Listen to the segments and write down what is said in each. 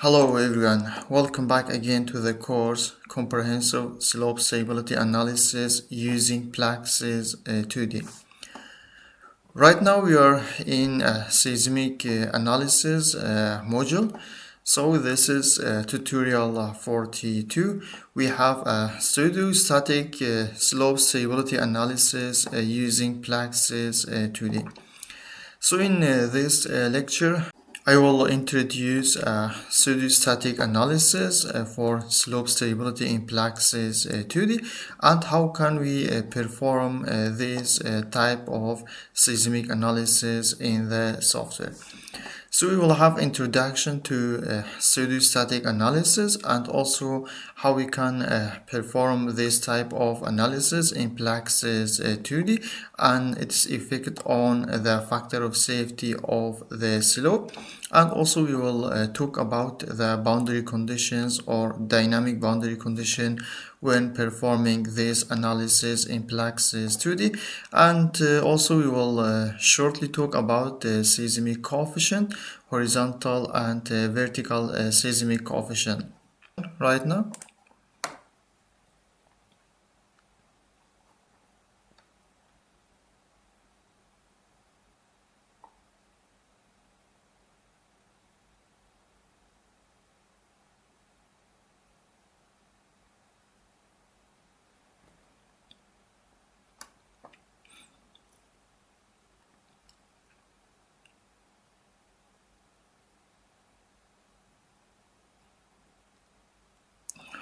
Hello everyone, welcome back again to the course Comprehensive Slope Stability Analysis using PLAXIS 2D. Right now we are in Seismic Analysis module. So this is tutorial 42. We have a Pseudo-Static Slope Stability Analysis using PLAXIS 2D. So in this lecture, I will introduce a pseudo-static analysis for slope stability in PLAXIS 2D and how can we perform this type of seismic analysis in the software. So we will have introduction to pseudo-static analysis and also how we can perform this type of analysis in PLAXIS 2D and its effect on the factor of safety of the slope. And also we will talk about the boundary conditions or dynamic boundary condition when performing this analysis in PLAXIS 2D. And also we will shortly talk about the seismic coefficient, horizontal and vertical seismic coefficient right now.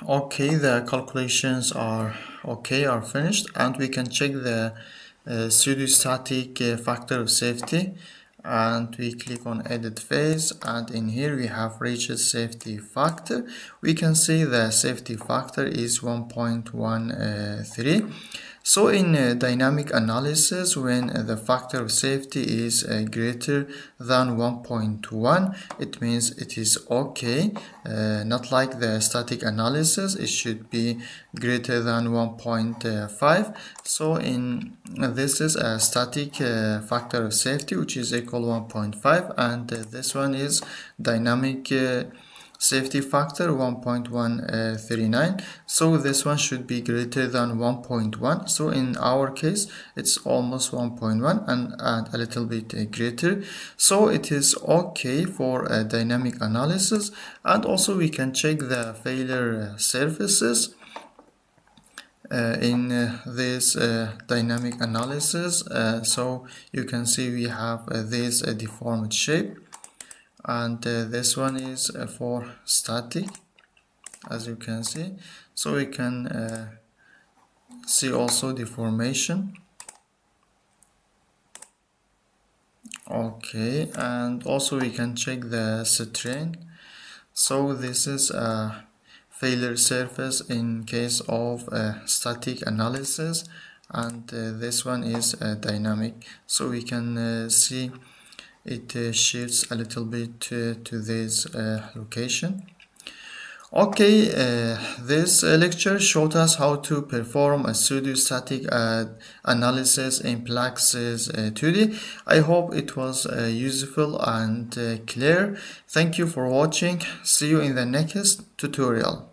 Okay, the calculations are finished, and we can check the pseudo-static factor of safety, and we click on edit phase, and in here we have reached safety factor. We can see the safety factor is 1.13. So in dynamic analysis, when the factor of safety is greater than 1.1, it means it is okay. Not like the static analysis, it should be greater than 1.5. So this is a static factor of safety, which is equal 1.5, and this one is dynamic safety factor 1.139. So this one should be greater than 1.1. So in our case it's almost 1.1 and a little bit greater. So it is okay for a dynamic analysis. And also we can check the failure surfaces in this dynamic analysis. So you can see we have this deformed shape, and this one is for static, as you can see. So we can see also deformation. Okay, and also we can check the strain. So this is a failure surface in case of static analysis, and this one is dynamic. So we can see it shifts a little bit to this location. Okay, this lecture showed us how to perform a pseudo-static analysis in PLAXIS 2D. I hope it was useful and clear. Thank you for watching. See you in the next tutorial.